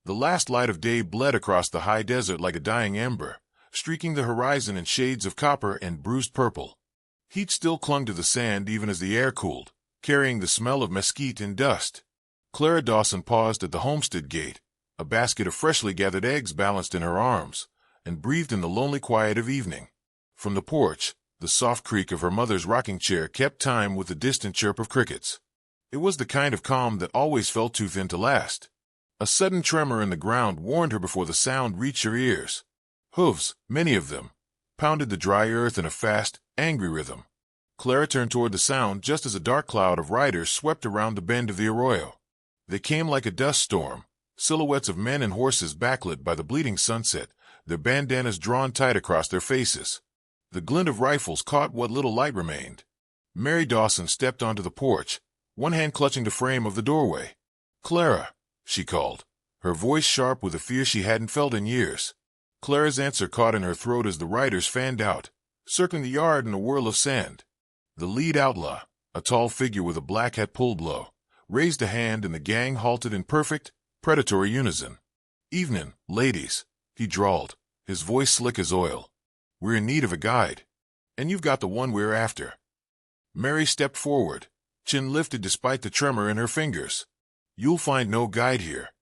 The last light of day bled across the high desert like a dying ember, streaking the horizon in shades of copper and bruised purple. Heat still clung to the sand even as the air cooled, carrying the smell of mesquite and dust. Clara Dawson paused at the homestead gate, a basket of freshly gathered eggs balanced in her arms, and breathed in the lonely quiet of evening. From the porch, the soft creak of her mother's rocking chair kept time with the distant chirp of crickets. It was the kind of calm that always felt too thin to last. A sudden tremor in the ground warned her before the sound reached her ears. Hooves, many of them, pounded the dry earth in a fast, angry rhythm. Clara turned toward the sound just as a dark cloud of riders swept around the bend of the arroyo. They came like a dust storm, silhouettes of men and horses backlit by the bleeding sunset, their bandanas drawn tight across their faces. The glint of rifles caught what little light remained. Mary Dawson stepped onto the porch, one hand clutching the frame of the doorway. "Clara," she called, her voice sharp with a fear she hadn't felt in years. Clara's answer caught in her throat as the riders fanned out, circling the yard in a whirl of sand. The lead outlaw, a tall figure with a black hat pulled low, raised a hand and the gang halted in perfect, predatory unison. "Evenin', ladies," he drawled, his voice slick as oil. "We're in need of a guide, and you've got the one we're after." Mary stepped forward, chin lifted despite the tremor in her fingers. "You'll find no guide here.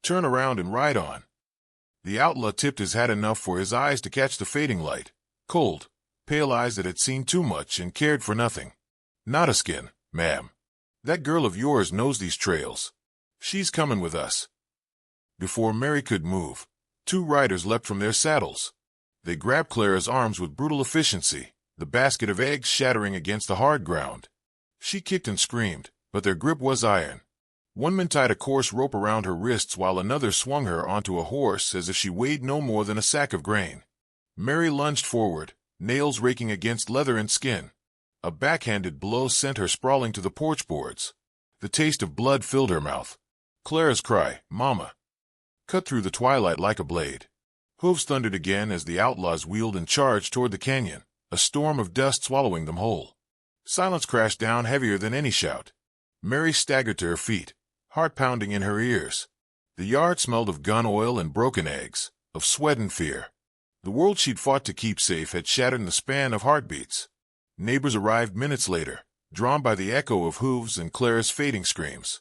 Turn around and ride on." The outlaw tipped his hat enough for his eyes to catch the fading light, cold, pale eyes that had seen too much and cared for nothing. "Not a skin, ma'am. That girl of yours knows these trails. She's coming with us." Before Mary could move, two riders leapt from their saddles. They grabbed Clara's arms with brutal efficiency, the basket of eggs shattering against the hard ground. She kicked and screamed, but their grip was iron. One man tied a coarse rope around her wrists while another swung her onto a horse as if she weighed no more than a sack of grain. Mary lunged forward, nails raking against leather and skin. A backhanded blow sent her sprawling to the porch boards. The taste of blood filled her mouth. Clara's cry, "Mama," cut through the twilight like a blade. Hooves thundered again as the outlaws wheeled and charged toward the canyon, a storm of dust swallowing them whole. Silence crashed down heavier than any shout. Mary staggered to her feet, heart pounding in her ears. The yard smelled of gun oil and broken eggs, of sweat and fear. The world she'd fought to keep safe had shattered in the span of heartbeats. Neighbors arrived minutes later, drawn by the echo of hooves and Clara's fading screams.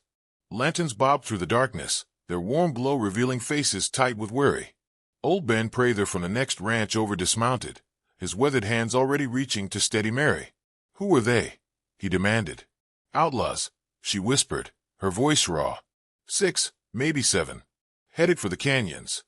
Lanterns bobbed through the darkness, their warm glow revealing faces tight with worry. Old Ben Prather from the next ranch over dismounted, his weathered hands already reaching to steady Mary. "Who were they?" he demanded. "Outlaws," she whispered, her voice raw. 6, maybe 7. Headed for the canyons.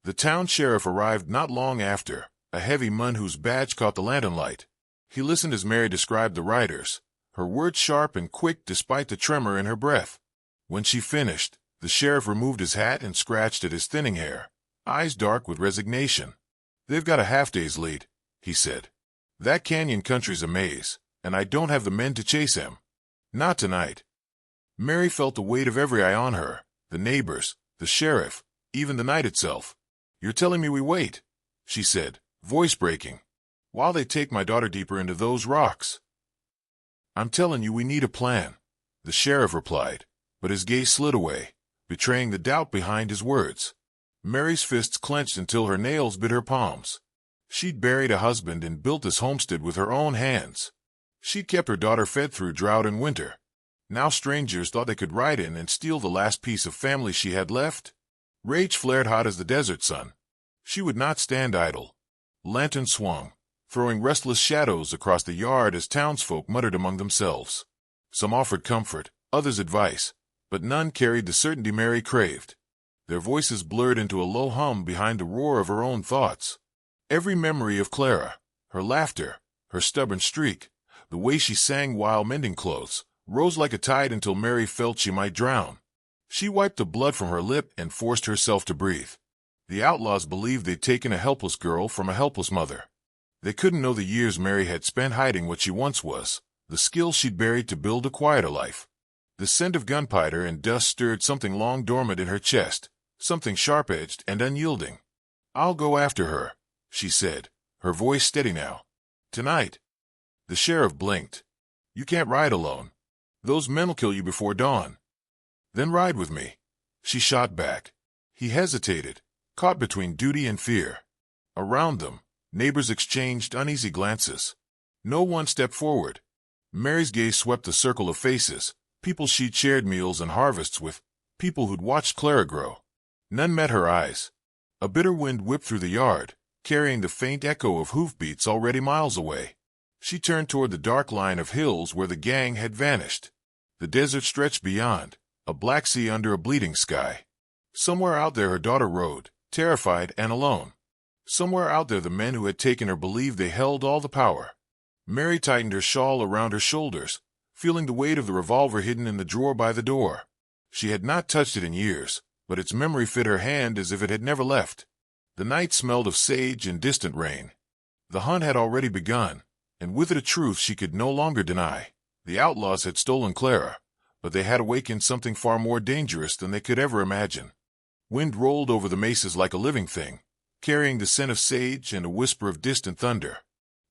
The town sheriff arrived not long after, a heavy man whose badge caught the lantern light. He listened as Mary described the riders, her words sharp and quick despite the tremor in her breath. When she finished, the sheriff removed his hat and scratched at his thinning hair, eyes dark with resignation. "They've got a half-day's lead," he said. "That canyon country's a maze, and I don't have the men to chase him. Not tonight." Mary felt the weight of every eye on her, the neighbors, the sheriff, even the night itself. "You're telling me we wait," she said, voice breaking, "while they take my daughter deeper into those rocks?" "I'm telling you we need a plan," the sheriff replied, but his gaze slid away, betraying the doubt behind his words. Mary's fists clenched until her nails bit her palms. She'd buried a husband and built this homestead with her own hands. She'd kept her daughter fed through drought and winter. Now strangers thought they could ride in and steal the last piece of family she had left. Rage flared hot as the desert sun. She would not stand idle. Lanterns swung, throwing restless shadows across the yard as townsfolk muttered among themselves. Some offered comfort, others advice, but none carried the certainty Mary craved. Their voices blurred into a low hum behind the roar of her own thoughts. Every memory of Clara, her laughter, her stubborn streak, the way she sang while mending clothes, rose like a tide until Mary felt she might drown. She wiped the blood from her lip and forced herself to breathe. The outlaws believed they'd taken a helpless girl from a helpless mother. They couldn't know the years Mary had spent hiding what she once was, the skills she'd buried to build a quieter life. The scent of gunpowder and dust stirred something long dormant in her chest, something sharp-edged and unyielding. "I'll go after her," she said, her voice steady now. "Tonight." The sheriff blinked. "You can't ride alone. Those men'll kill you before dawn." "Then ride with me," she shot back. He hesitated, caught between duty and fear. Around them, neighbors exchanged uneasy glances. No one stepped forward. Mary's gaze swept the circle of faces, people she'd shared meals and harvests with, people who'd watched Clara grow. None met her eyes. A bitter wind whipped through the yard, carrying the faint echo of hoofbeats already miles away. She turned toward the dark line of hills where the gang had vanished. The desert stretched beyond, a black sea under a bleeding sky. Somewhere out there her daughter rode, terrified and alone. Somewhere out there the men who had taken her believed they held all the power. Mary tightened her shawl around her shoulders, feeling the weight of the revolver hidden in the drawer by the door. She had not touched it in years, but its memory fit her hand as if it had never left. The night smelled of sage and distant rain. The hunt had already begun, and with it a truth she could no longer deny. The outlaws had stolen Clara, but they had awakened something far more dangerous than they could ever imagine. Wind rolled over the mesas like a living thing, carrying the scent of sage and a whisper of distant thunder.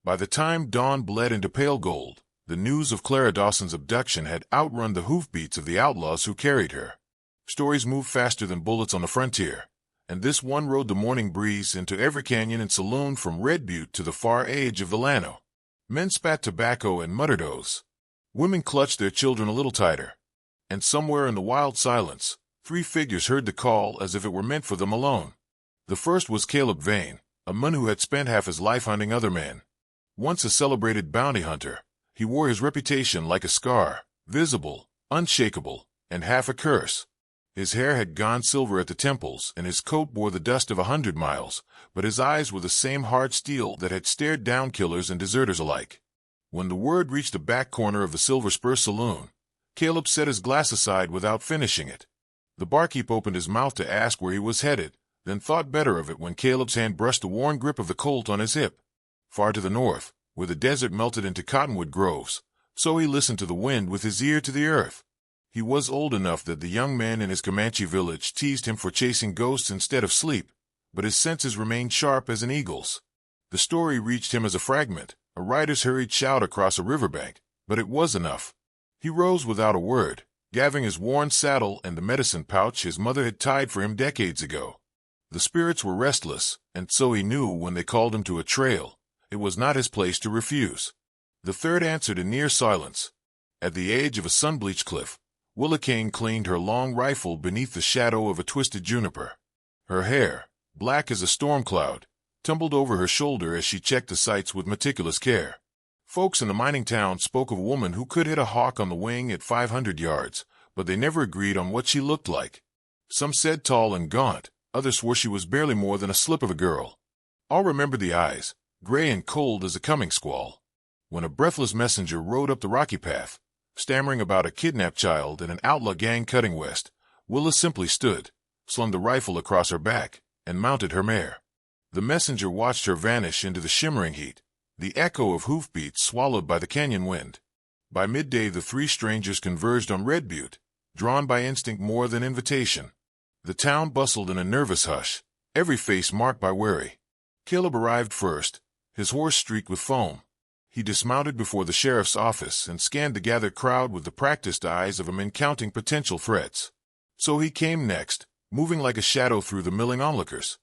By the time dawn bled into pale gold, the news of Clara Dawson's abduction had outrun the hoofbeats of the outlaws who carried her. Stories moved faster than bullets on the frontier, and this one rode the morning breeze into every canyon and saloon from Red Butte to the far edge of the Llano. Men spat tobacco and muttered oaths. Women clutched their children a little tighter. And somewhere in the wild silence, 3 figures heard the call as if it were meant for them alone. The first was Caleb Vane, a man who had spent half his life hunting other men. Once a celebrated bounty hunter, he wore his reputation like a scar, visible, unshakable, and half a curse. His hair had gone silver at the temples, and his coat bore the dust of 100 miles, but his eyes were the same hard steel that had stared down killers and deserters alike. When the word reached the back corner of the Silver Spur Saloon, Caleb set his glass aside without finishing it. The barkeep opened his mouth to ask where he was headed, then thought better of it when Caleb's hand brushed the worn grip of the Colt on his hip. Far to the north, where the desert melted into cottonwood groves, so he listened to the wind with his ear to the earth. He was old enough that the young men in his Comanche village teased him for chasing ghosts instead of sleep, but his senses remained sharp as an eagle's. The story reached him as a fragment, a rider's hurried shout across a riverbank, but it was enough. He rose without a word, gathering his worn saddle and the medicine pouch his mother had tied for him decades ago. The spirits were restless, and so he knew when they called him to a trail, it was not his place to refuse. The third answered in near silence. At the edge of a sun-bleached cliff, Willa Kane cleaned her long rifle beneath the shadow of a twisted juniper. Her hair, black as a storm cloud, tumbled over her shoulder as she checked the sights with meticulous care. Folks in the mining town spoke of a woman who could hit a hawk on the wing at 500 yards, but they never agreed on what she looked like. Some said tall and gaunt, others swore she was barely more than a slip of a girl. All remembered the eyes, gray and cold as a coming squall. When a breathless messenger rode up the rocky path, stammering about a kidnapped child and an outlaw gang cutting west, Willa simply stood, slung the rifle across her back, and mounted her mare. The messenger watched her vanish into the shimmering heat, the echo of hoofbeats swallowed by the canyon wind. By midday the 3 strangers converged on Red Butte, drawn by instinct more than invitation. The town bustled in a nervous hush, every face marked by worry. Caleb arrived first, his horse streaked with foam. He dismounted before the sheriff's office and scanned the gathered crowd with the practiced eyes of a man counting potential threats. So he came next, moving like a shadow through the milling onlookers.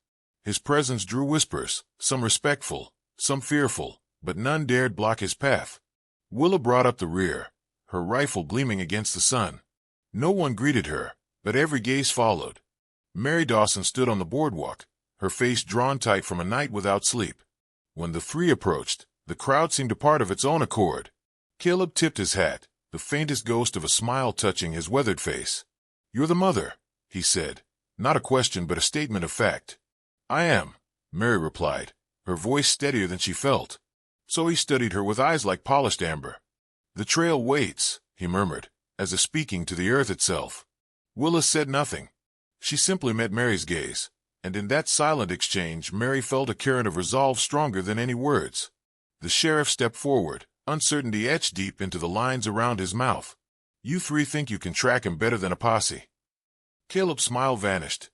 His presence drew whispers, some respectful, some fearful, but none dared block his path. Willa brought up the rear, her rifle gleaming against the sun. No one greeted her, but every gaze followed. Mary Dawson stood on the boardwalk, her face drawn tight from a night without sleep. When the 3 approached, the crowd seemed a part of its own accord. Caleb tipped his hat, the faintest ghost of a smile touching his weathered face. "You're the mother," he said, not a question but a statement of fact. "I am," Mary replied, her voice steadier than she felt. So he studied her with eyes like polished amber. "The trail waits," he murmured, as if speaking to the earth itself. Willa said nothing. She simply met Mary's gaze, and in that silent exchange Mary felt a current of resolve stronger than any words. The sheriff stepped forward, uncertainty etched deep into the lines around his mouth. "You 3 think you can track him better than a posse." Caleb's smile vanished.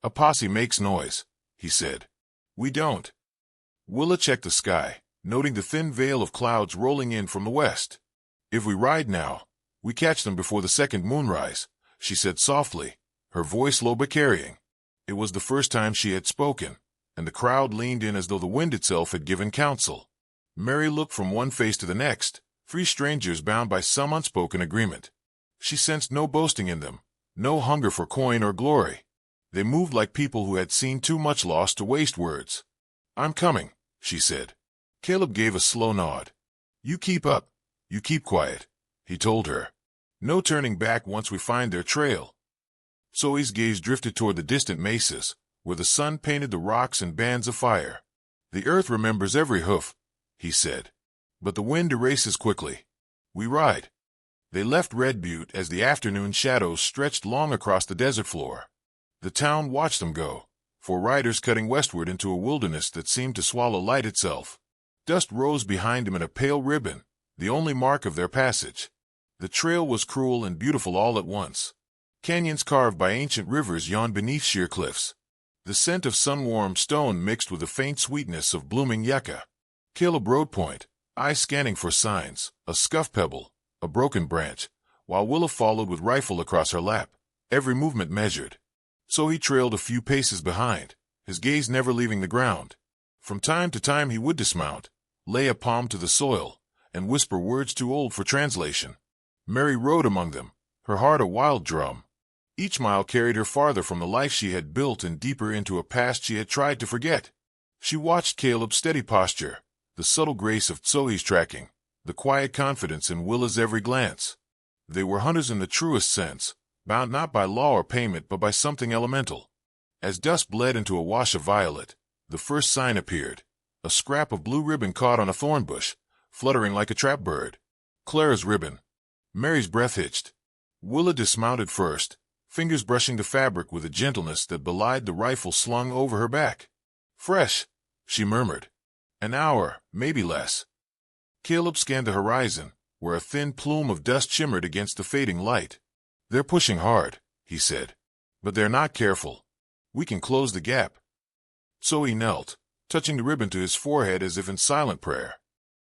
"A posse makes noise," he said. "We don't." Willa checked the sky, noting the thin veil of clouds rolling in from the west. "If we ride now, we catch them before the second moonrise," she said softly, her voice low but carrying. It was the first time she had spoken, and the crowd leaned in as though the wind itself had given counsel. Mary looked from one face to the next, three strangers bound by some unspoken agreement. She sensed no boasting in them, no hunger for coin or glory. They moved like people who had seen too much loss to waste words. "I'm coming," she said. Caleb gave a slow nod. "You keep up. You keep quiet," he told her. "No turning back once we find their trail." Zoe's gaze drifted toward the distant mesas, where the sun painted the rocks in bands of fire. "The earth remembers every hoof," he said. "But the wind erases quickly. We ride." They left Red Butte as the afternoon shadows stretched long across the desert floor. The town watched them go, four riders cutting westward into a wilderness that seemed to swallow light itself. Dust rose behind them in a pale ribbon, the only mark of their passage. The trail was cruel and beautiful all at once. Canyons carved by ancient rivers yawned beneath sheer cliffs. The scent of sun-warmed stone mixed with the faint sweetness of blooming yucca. Caleb rode point, eyes scanning for signs, a scuffed pebble, a broken branch, while Willa followed with rifle across her lap, every movement measured. So he trailed a few paces behind, his gaze never leaving the ground. From time to time he would dismount, lay a palm to the soil, and whisper words too old for translation. Mary rode among them, her heart a wild drum. Each mile carried her farther from the life she had built and deeper into a past she had tried to forget. She watched Caleb's steady posture, the subtle grace of Zoe's tracking, the quiet confidence in Willa's every glance. They were hunters in the truest sense, bound not by law or payment but by something elemental. As dusk bled into a wash of violet, the first sign appeared, a scrap of blue ribbon caught on a thorn bush, fluttering like a trap bird. Clara's ribbon. Mary's breath hitched. Willa dismounted first, fingers brushing the fabric with a gentleness that belied the rifle slung over her back. "Fresh," she murmured. "An hour, maybe less." Caleb scanned the horizon, where a thin plume of dust shimmered against the fading light. "They're pushing hard," he said. "But they're not careful. We can close the gap." So he knelt, touching the ribbon to his forehead as if in silent prayer.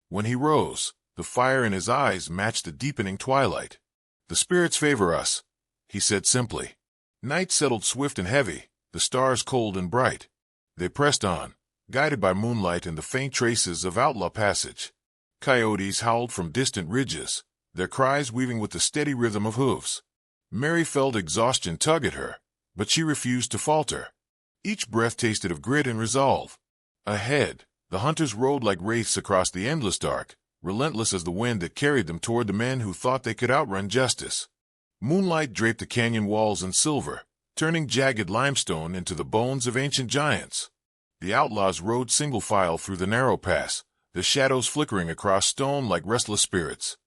When he rose, the fire in his eyes matched the deepening twilight. "The spirits favor us," he said simply. Night settled swift and heavy, the stars cold and bright. They pressed on, guided by moonlight and the faint traces of Outlaw passage. Coyotes howled from distant ridges, their cries weaving with the steady rhythm of hooves. Mary felt exhaustion tug at her, but she refused to falter. Each breath tasted of grit and resolve. Ahead, the hunters rode like wraiths across the endless dark, relentless as the wind that carried them toward the men who thought they could outrun justice. Moonlight draped the canyon walls in silver, turning jagged limestone into the bones of ancient giants. The outlaws rode single file through the narrow pass, the shadows flickering across stone like restless spirits.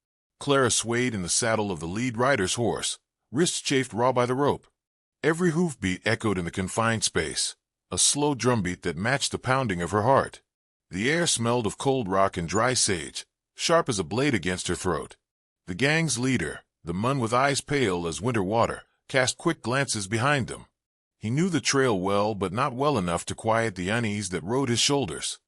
Clara swayed in the saddle of the lead rider's horse, wrists chafed raw by the rope. Every hoofbeat echoed in the confined space, a slow drumbeat that matched the pounding of her heart. The air smelled of cold rock and dry sage, sharp as a blade against her throat. The gang's leader, the man with eyes pale as winter water, cast quick glances behind them. He knew the trail well, but not well enough to quiet the unease that rode his shoulders.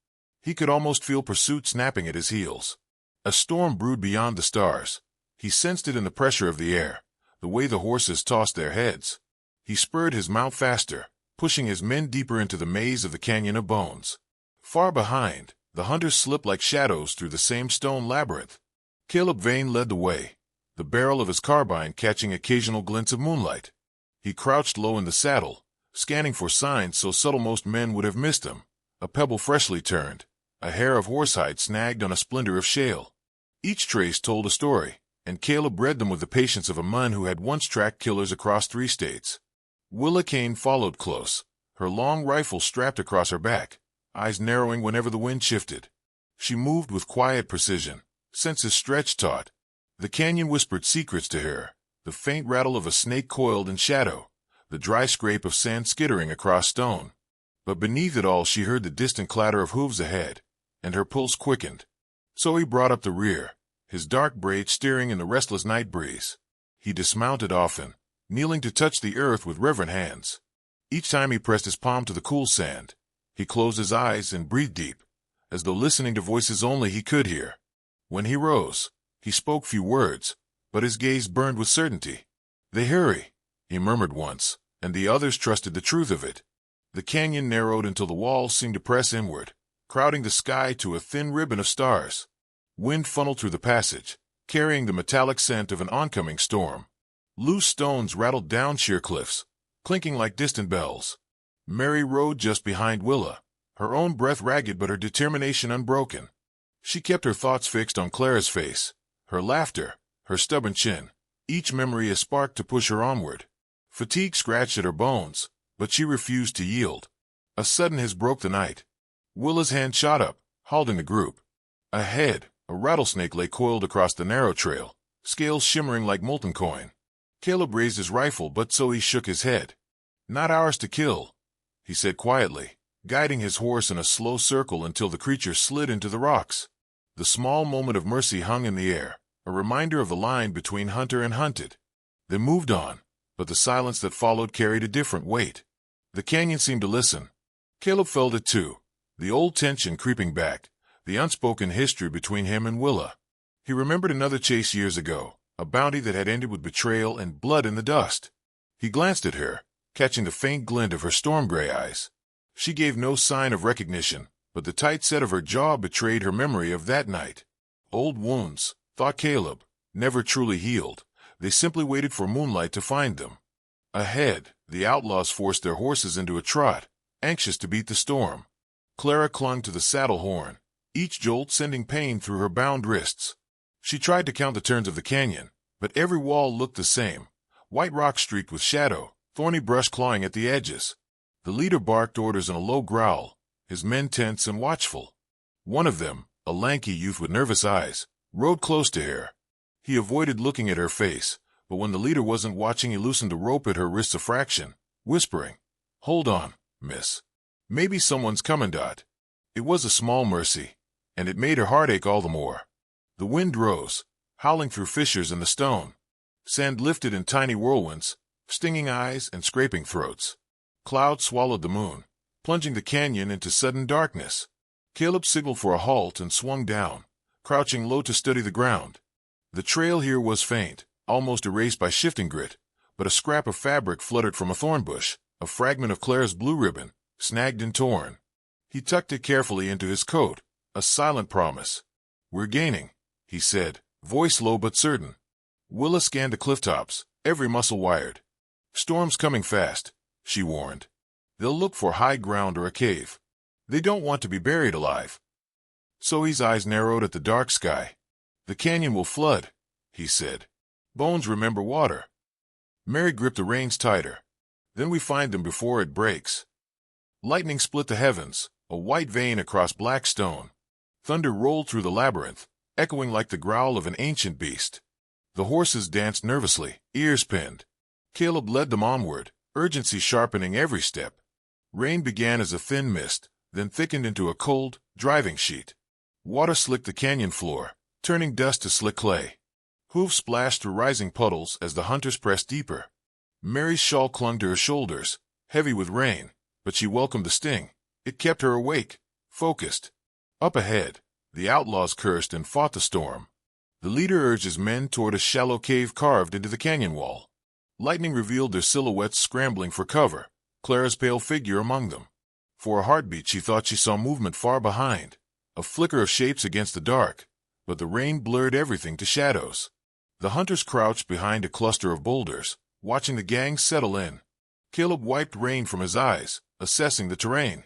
He could almost feel pursuit snapping at his heels. A storm brewed beyond the stars. He sensed it in the pressure of the air, the way the horses tossed their heads. He spurred his mount faster, pushing his men deeper into the maze of the canyon of bones. Far behind, the hunters slipped like shadows through the same stone labyrinth. Caleb Vane led the way, the barrel of his carbine catching occasional glints of moonlight. He crouched low in the saddle, scanning for signs so subtle most men would have missed him. A pebble freshly turned, a hair of horsehide snagged on a splinter of shale. Each trace told a story, and Caleb read them with the patience of a man who had once tracked killers across 3 states. Willa Kane followed close, her long rifle strapped across her back, eyes narrowing whenever the wind shifted. She moved with quiet precision, senses stretched taut. The canyon whispered secrets to her, the faint rattle of a snake coiled in shadow, the dry scrape of sand skittering across stone. But beneath it all she heard the distant clatter of hooves ahead, and her pulse quickened. So he brought up the rear, his dark braid steering in the restless night breeze. He dismounted often, kneeling to touch the earth with reverent hands. Each time he pressed his palm to the cool sand, he closed his eyes and breathed deep, as though listening to voices only he could hear. When he rose, he spoke few words, but his gaze burned with certainty. "They hurry," he murmured once, and the others trusted the truth of it. The canyon narrowed until the walls seemed to press inward, crowding the sky to a thin ribbon of stars. Wind funneled through the passage, carrying the metallic scent of an oncoming storm. Loose stones rattled down sheer cliffs, clinking like distant bells. Mary rode just behind Willa, her own breath ragged but her determination unbroken. She kept her thoughts fixed on Clara's face, her laughter, her stubborn chin, each memory a spark to push her onward. Fatigue scratched at her bones, but she refused to yield. A sudden hiss broke the night. Willa's hand shot up, halting the group. Ahead, a rattlesnake lay coiled across the narrow trail, scales shimmering like molten coin. Caleb raised his rifle, but so he shook his head. "Not ours to kill," he said quietly, guiding his horse in a slow circle until the creature slid into the rocks. The small moment of mercy hung in the air, a reminder of the line between hunter and hunted. They moved on, but the silence that followed carried a different weight. The canyon seemed to listen. Caleb felt it too, the old tension creeping back, the unspoken history between him and Willa. He remembered another chase years ago, a bounty that had ended with betrayal and blood in the dust. He glanced at her, catching the faint glint of her storm-gray eyes. She gave no sign of recognition, but the tight set of her jaw betrayed her memory of that night. Old wounds, thought Caleb, never truly healed. They simply waited for moonlight to find them. Ahead, the outlaws forced their horses into a trot, anxious to beat the storm. Clara clung to the saddle horn, each jolt sending pain through her bound wrists. She tried to count the turns of the canyon, but every wall looked the same, white rock streaked with shadow, thorny brush clawing at the edges. The leader barked orders in a low growl, his men tense and watchful. One of them, a lanky youth with nervous eyes, rode close to her. He avoided looking at her face, but when the leader wasn't watching he loosened the rope at her wrists a fraction, whispering, "Hold on, miss. Maybe someone's coming." It was a small mercy, and it made her heart ache all the more. The wind rose, howling through fissures in the stone. Sand lifted in tiny whirlwinds, stinging eyes and scraping throats. Clouds swallowed the moon, plunging the canyon into sudden darkness. Caleb signaled for a halt and swung down, crouching low to study the ground. The trail here was faint, almost erased by shifting grit, but a scrap of fabric fluttered from a thorn bush, a fragment of Clara's blue ribbon, snagged and torn. He tucked it carefully into his coat, a silent promise. "We're gaining," he said, voice low but certain. Willa scanned the cliff tops, every muscle wired. "Storm's coming fast," she warned. "They'll look for high ground or a cave. They don't want to be buried alive." Zoe's eyes narrowed at the dark sky. "The canyon will flood," he said. "Bones remember water." Mary gripped the reins tighter. "Then we find them before it breaks." Lightning split the heavens, a white vein across black stone. Thunder rolled through the labyrinth, echoing like the growl of an ancient beast. The horses danced nervously, ears pinned. Caleb led them onward, urgency sharpening every step. Rain began as a thin mist, then thickened into a cold, driving sheet. Water slicked the canyon floor, turning dust to slick clay. Hooves splashed through rising puddles as the hunters pressed deeper. Mary's shawl clung to her shoulders, heavy with rain, but she welcomed the sting. It kept her awake, focused. Up ahead, the outlaws cursed and fought the storm. The leader urged his men toward a shallow cave carved into the canyon wall. Lightning revealed their silhouettes scrambling for cover, Clara's pale figure among them. For a heartbeat she thought she saw movement far behind, a flicker of shapes against the dark, but the rain blurred everything to shadows. The hunters crouched behind a cluster of boulders, watching the gang settle in. Caleb wiped rain from his eyes, assessing the terrain.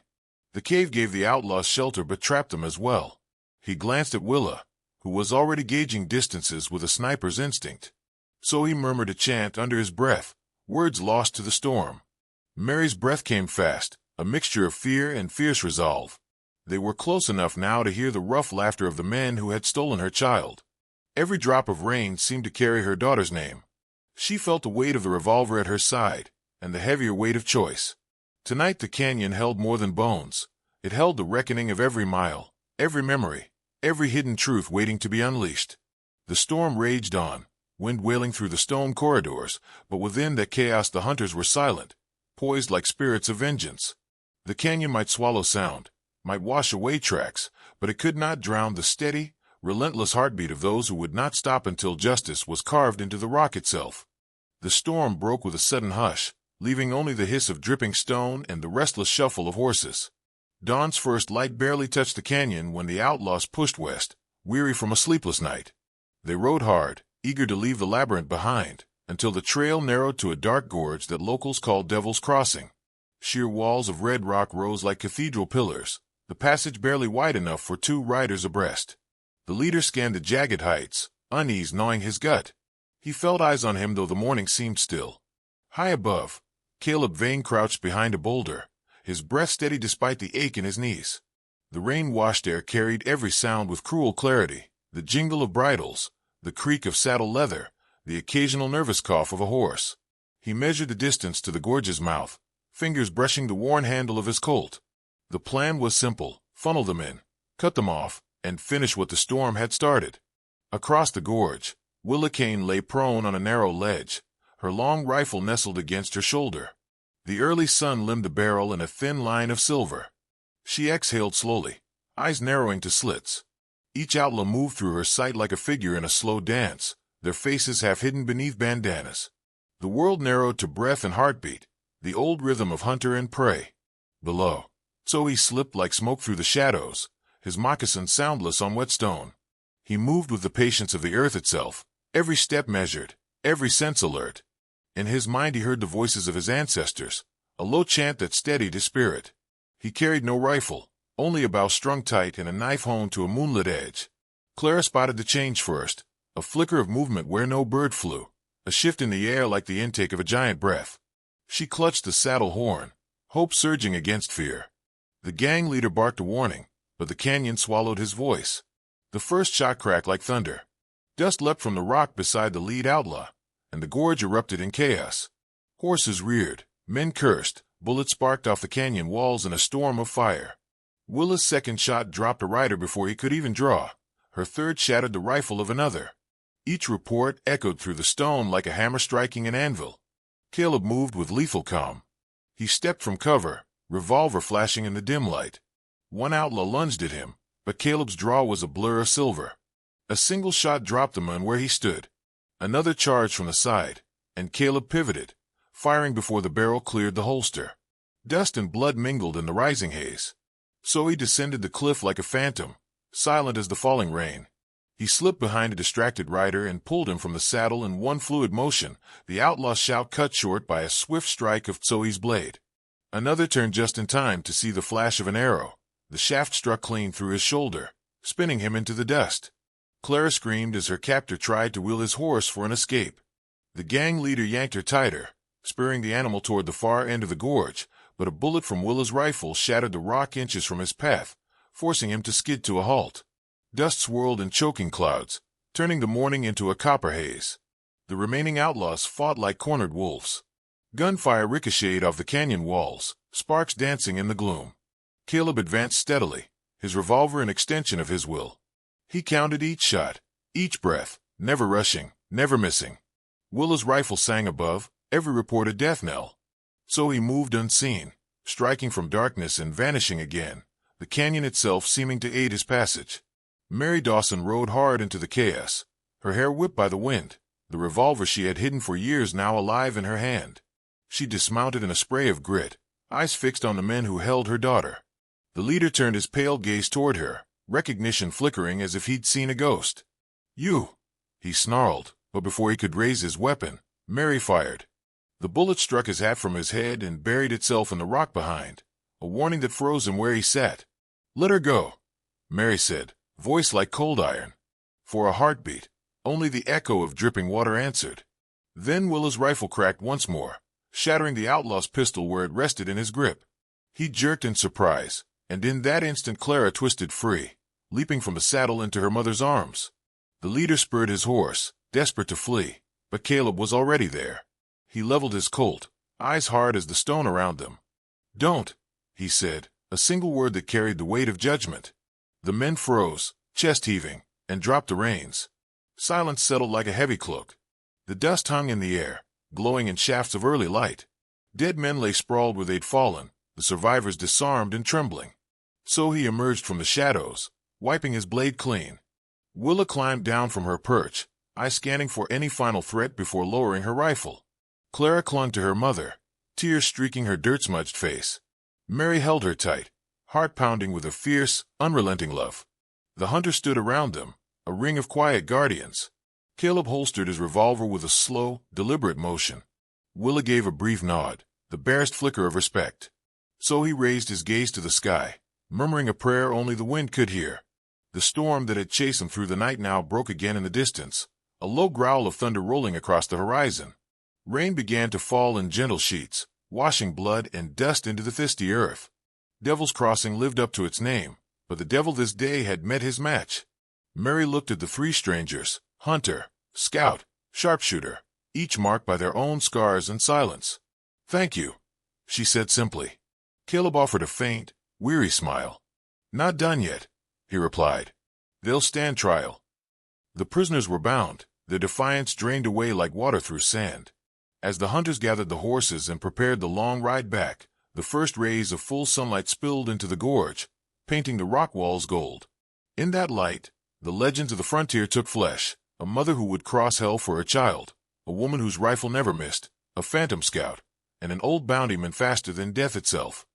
The cave gave the outlaws shelter but trapped them as well. He glanced at Willa, who was already gauging distances with a sniper's instinct. So he murmured a chant under his breath, words lost to the storm. Mary's breath came fast, a mixture of fear and fierce resolve. They were close enough now to hear the rough laughter of the men who had stolen her child. Every drop of rain seemed to carry her daughter's name. She felt the weight of the revolver at her side, and the heavier weight of choice. Tonight the canyon held more than bones. It held the reckoning of every mile, every memory, every hidden truth waiting to be unleashed. The storm raged on, wind wailing through the stone corridors, but within that chaos the hunters were silent, poised like spirits of vengeance. The canyon might swallow sound, might wash away tracks, but it could not drown the steady, relentless heartbeat of those who would not stop until justice was carved into the rock itself. The storm broke with a sudden hush, leaving only the hiss of dripping stone and the restless shuffle of horses. Dawn's first light barely touched the canyon when the outlaws pushed west, weary from a sleepless night. They rode hard, eager to leave the labyrinth behind, until the trail narrowed to a dark gorge that locals called Devil's Crossing. Sheer walls of red rock rose like cathedral pillars, the passage barely wide enough for 2 riders abreast. The leader scanned the jagged heights, unease gnawing his gut. He felt eyes on him though the morning seemed still. High above, Caleb Vane crouched behind a boulder, his breath steady despite the ache in his knees. The rain-washed air carried every sound with cruel clarity, the jingle of bridles, the creak of saddle leather, the occasional nervous cough of a horse. He measured the distance to the gorge's mouth, fingers brushing the worn handle of his Colt. The plan was simple: funnel them in, cut them off, and finish what the storm had started. Across the gorge, Willa Kane lay prone on a narrow ledge, her long rifle nestled against her shoulder. The early sun limned the barrel in a thin line of silver. She exhaled slowly, eyes narrowing to slits. Each outlaw moved through her sight like a figure in a slow dance, their faces half hidden beneath bandanas. The world narrowed to breath and heartbeat, the old rhythm of hunter and prey. Below, Zoe slipped like smoke through the shadows, his moccasins soundless on wet stone. He moved with the patience of the earth itself, every step measured, every sense alert. In his mind he heard the voices of his ancestors, a low chant that steadied his spirit. He carried no rifle, only a bow strung tight and a knife honed to a moonlit edge. Clara spotted the change first, a flicker of movement where no bird flew, a shift in the air like the intake of a giant breath. She clutched the saddle horn, hope surging against fear. The gang leader barked a warning, but the canyon swallowed his voice. The first shot cracked like thunder. Dust leapt from the rock beside the lead outlaw, and the gorge erupted in chaos. Horses reared, men cursed, bullets sparked off the canyon walls in a storm of fire. Willa's second shot dropped a rider before he could even draw. Her third shattered the rifle of another. Each report echoed through the stone like a hammer striking an anvil. Caleb moved with lethal calm. He stepped from cover, revolver flashing in the dim light. One outlaw lunged at him, but Caleb's draw was a blur of silver. A single shot dropped the man where he stood. Another charged from the side, and Caleb pivoted, firing before the barrel cleared the holster. Dust and blood mingled in the rising haze. So he descended the cliff like a phantom, silent as the falling rain. He slipped behind a distracted rider and pulled him from the saddle in one fluid motion, the outlaw's shout cut short by a swift strike of Zoe's blade. Another turned just in time to see the flash of an arrow. The shaft struck clean through his shoulder, spinning him into the dust. Clara screamed as her captor tried to wheel his horse for an escape. The gang leader yanked her tighter, spurring the animal toward the far end of the gorge, but a bullet from Willa's rifle shattered the rock inches from his path, forcing him to skid to a halt. Dust swirled in choking clouds, turning the morning into a copper haze. The remaining outlaws fought like cornered wolves. Gunfire ricocheted off the canyon walls, sparks dancing in the gloom. Caleb advanced steadily, his revolver an extension of his will. He counted each shot, each breath, never rushing, never missing. Willa's rifle sang above, every report a death knell. So he moved unseen, striking from darkness and vanishing again, the canyon itself seeming to aid his passage. Mary Dawson rode hard into the chaos, her hair whipped by the wind, the revolver she had hidden for years now alive in her hand. She dismounted in a spray of grit, eyes fixed on the men who held her daughter. The leader turned his pale gaze toward her, recognition flickering as if he'd seen a ghost. "You!" he snarled, but before he could raise his weapon, Mary fired. The bullet struck his hat from his head and buried itself in the rock behind, a warning that froze him where he sat. "Let her go," Mary said, voice like cold iron. For a heartbeat, only the echo of dripping water answered. Then Willa's rifle cracked once more, shattering the outlaw's pistol where it rested in his grip. He jerked in surprise, and in that instant Clara twisted free, leaping from the saddle into her mother's arms. The leader spurred his horse, desperate to flee, but Caleb was already there. He leveled his Colt, eyes hard as the stone around them. "Don't," he said, a single word that carried the weight of judgment. The men froze, chest heaving, and dropped the reins. Silence settled like a heavy cloak. The dust hung in the air, glowing in shafts of early light. Dead men lay sprawled where they'd fallen, the survivors disarmed and trembling. So he emerged from the shadows, wiping his blade clean. Willa climbed down from her perch, eyes scanning for any final threat before lowering her rifle. Clara clung to her mother, tears streaking her dirt-smudged face. Mary held her tight, heart pounding with a fierce, unrelenting love. The hunters stood around them, a ring of quiet guardians. Caleb holstered his revolver with a slow, deliberate motion. Willa gave a brief nod, the barest flicker of respect. So he raised his gaze to the sky, murmuring a prayer only the wind could hear. The storm that had chased him through the night now broke again in the distance, a low growl of thunder rolling across the horizon. Rain began to fall in gentle sheets, washing blood and dust into the thirsty earth. Devil's Crossing lived up to its name, but the devil this day had met his match. Mary looked at the three strangers, hunter, scout, sharpshooter, each marked by their own scars and silence. "Thank you," she said simply. Caleb offered a faint, weary smile. "Not done yet," he replied. "They'll stand trial." The prisoners were bound, their defiance drained away like water through sand. As the hunters gathered the horses and prepared the long ride back, the first rays of full sunlight spilled into the gorge, painting the rock walls gold. In that light, the legends of the frontier took flesh: a mother who would cross hell for her child, a woman whose rifle never missed, a phantom scout, and an old bountyman faster than death itself.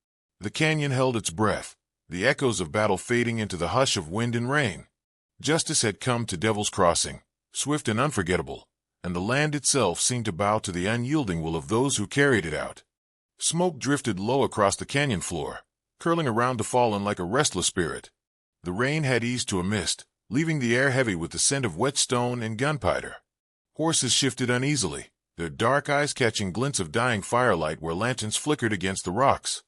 The canyon held its breath, the echoes of battle fading into the hush of wind and rain. Justice had come to Devil's Crossing, swift and unforgettable, and the land itself seemed to bow to the unyielding will of those who carried it out. Smoke drifted low across the canyon floor, curling around the fallen like a restless spirit. The rain had eased to a mist, leaving the air heavy with the scent of wet stone and gunpowder. Horses shifted uneasily, their dark eyes catching glints of dying firelight where lanterns flickered against the rocks.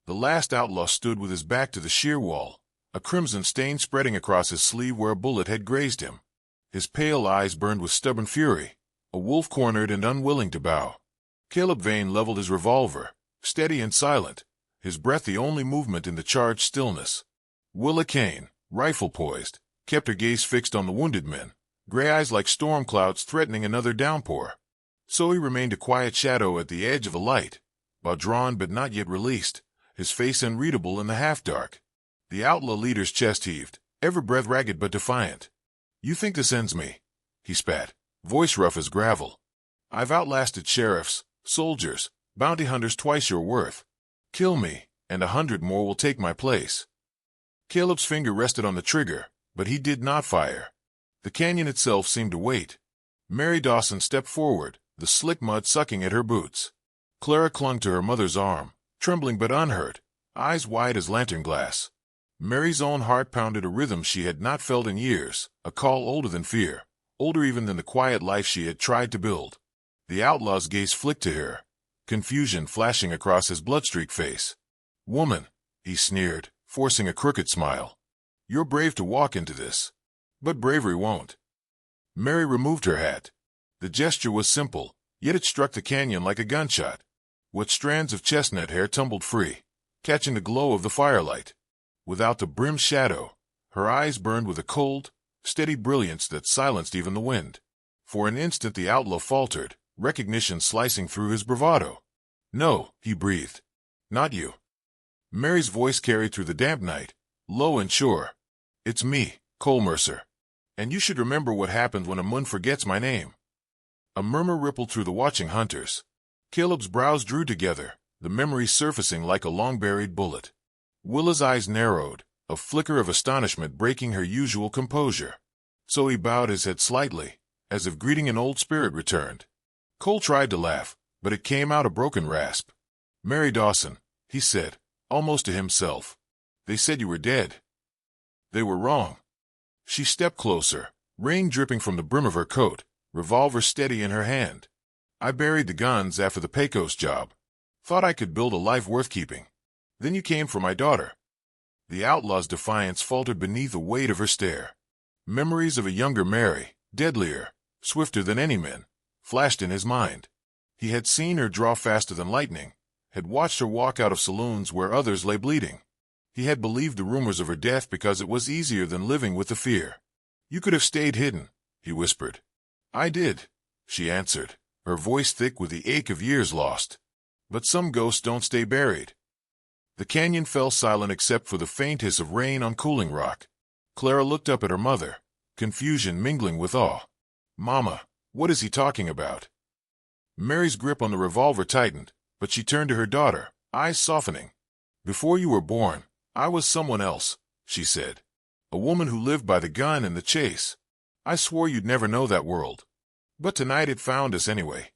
The last outlaw stood with his back to the sheer wall, a crimson stain spreading across his sleeve where a bullet had grazed him. His pale eyes burned with stubborn fury, a wolf cornered and unwilling to bow. Caleb Vane leveled his revolver, steady and silent, his breath the only movement in the charged stillness. Willa Kane, rifle poised, kept her gaze fixed on the wounded men, gray eyes like storm clouds threatening another downpour. So he remained a quiet shadow at the edge of the light, bow drawn but not yet released, his face unreadable in the half-dark. The outlaw leader's chest heaved, every breath ragged but defiant. "You think this ends me?" he spat, voice rough as gravel. "I've outlasted sheriffs, soldiers, bounty hunters twice your worth. Kill me, and 100 more will take my place." Caleb's finger rested on the trigger, but he did not fire. The canyon itself seemed to wait. Mary Dawson stepped forward, the slick mud sucking at her boots. Clara clung to her mother's arm, trembling but unhurt, eyes wide as lantern glass. Mary's own heart pounded a rhythm she had not felt in years, a call older than fear, older even than the quiet life she had tried to build. The outlaw's gaze flicked to her, confusion flashing across his blood-streaked face. "Woman," he sneered, forcing a crooked smile. "You're brave to walk into this. But bravery won't." Mary removed her hat. The gesture was simple, yet it struck the canyon like a gunshot. What strands of chestnut hair tumbled free, catching the glow of the firelight. Without the brimmed shadow, her eyes burned with a cold, steady brilliance that silenced even the wind. For an instant the outlaw faltered, recognition slicing through his bravado. "No," he breathed. "Not you." Mary's voice carried through the damp night, low and sure. "It's me, Cole Mercer. And you should remember what happens when a moon forgets my name." A murmur rippled through the watching hunters. Caleb's brows drew together, the memory surfacing like a long-buried bullet. Willa's eyes narrowed, a flicker of astonishment breaking her usual composure. So he bowed his head slightly, as if greeting an old spirit returned. Cole tried to laugh, but it came out a broken rasp. "Mary Dawson," he said, almost to himself. "They said you were dead." They were wrong. She stepped closer, rain dripping from the brim of her coat, revolver steady in her hand. "I buried the guns after the Pecos job. Thought I could build a life worth keeping. Then you came for my daughter." The outlaw's defiance faltered beneath the weight of her stare. Memories of a younger Mary, deadlier, swifter than any man, flashed in his mind. He had seen her draw faster than lightning, had watched her walk out of saloons where others lay bleeding. He had believed the rumors of her death because it was easier than living with the fear. "You could have stayed hidden," he whispered. "I did," she answered, her voice thick with the ache of years lost. "But some ghosts don't stay buried." The canyon fell silent except for the faint hiss of rain on cooling rock. Clara looked up at her mother, confusion mingling with awe. "Mama, what is he talking about?" Mary's grip on the revolver tightened, But she turned to her daughter, eyes softening. "Before you were born, I was someone else," she said. "A woman who lived by the gun and the chase. I swore you'd never know that world. But tonight it found us anyway."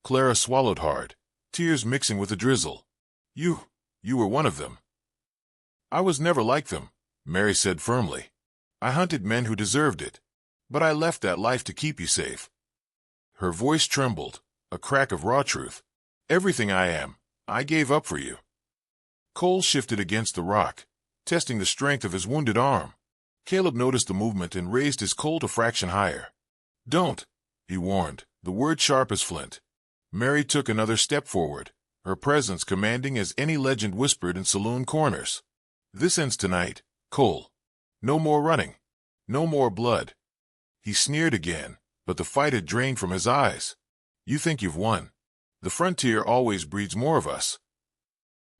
Clara swallowed hard, tears mixing with the drizzle. You were one of them." "I was never like them," Mary said firmly. "I hunted men who deserved it. But I left that life to keep you safe." Her voice trembled, a crack of raw truth. "Everything I am, I gave up for you." Cole shifted against the rock, testing the strength of his wounded arm. Caleb noticed the movement and raised his Colt a fraction higher. "Don't," he warned, the word sharp as flint. Mary took another step forward, her presence commanding as any legend whispered in saloon corners. "This ends tonight, Cole. No more running. No more blood." He sneered again, but the fight had drained from his eyes. "You think you've won. The frontier always breeds more of us."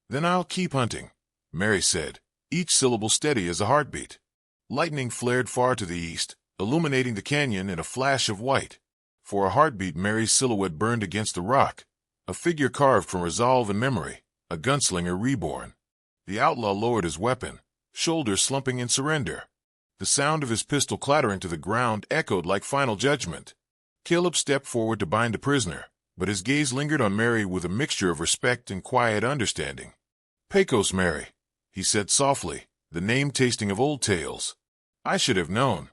"Then I'll keep hunting," Mary said, each syllable steady as a heartbeat. Lightning flared far to the east, illuminating the canyon in a flash of white. For a heartbeat, Mary's silhouette burned against the rock, a figure carved from resolve and memory, a gunslinger reborn. The outlaw lowered his weapon, shoulders slumping in surrender. The sound of his pistol clattering to the ground echoed like final judgment. Caleb stepped forward to bind the prisoner, but his gaze lingered on Mary with a mixture of respect and quiet understanding. "Pecos, Mary," he said softly, the name tasting of old tales. "I should have known."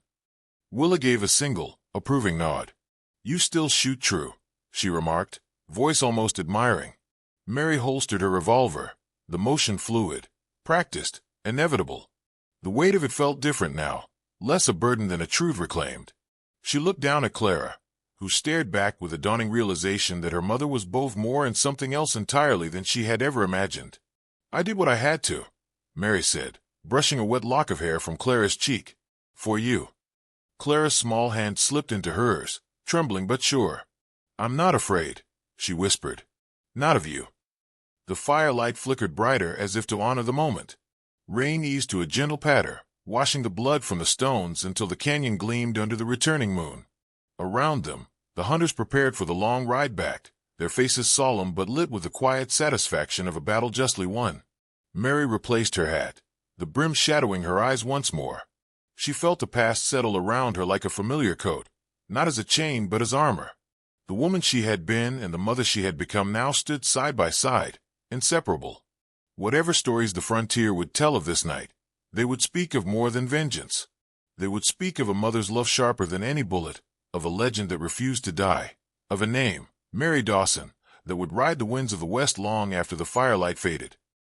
Willa gave a single, approving nod. "You still shoot true," she remarked, voice almost admiring. Mary holstered her revolver, the motion fluid, practiced, inevitable. The weight of it felt different now, less a burden than a truth reclaimed. She looked down at Clara, who stared back with a dawning realization that her mother was both more and something else entirely than she had ever imagined. "I did what I had to," Mary said, brushing a wet lock of hair from Clara's cheek. "For you." Clara's small hand slipped into hers, trembling but sure. "I'm not afraid," she whispered. "Not of you." The firelight flickered brighter as if to honor the moment. Rain eased to a gentle patter, washing the blood from the stones until the canyon gleamed under the returning moon. Around them, the hunters prepared for the long ride back, their faces solemn but lit with the quiet satisfaction of a battle justly won. Mary replaced her hat, the brim shadowing her eyes once more. She felt the past settle around her like a familiar coat, not as a chain but as armor. The woman she had been and the mother she had become now stood side by side, inseparable. Whatever stories the frontier would tell of this night, they would speak of more than vengeance. They would speak of a mother's love sharper than any bullet, of a legend that refused to die, of a name, Mary Dawson, that would ride the winds of the West long after the firelight faded.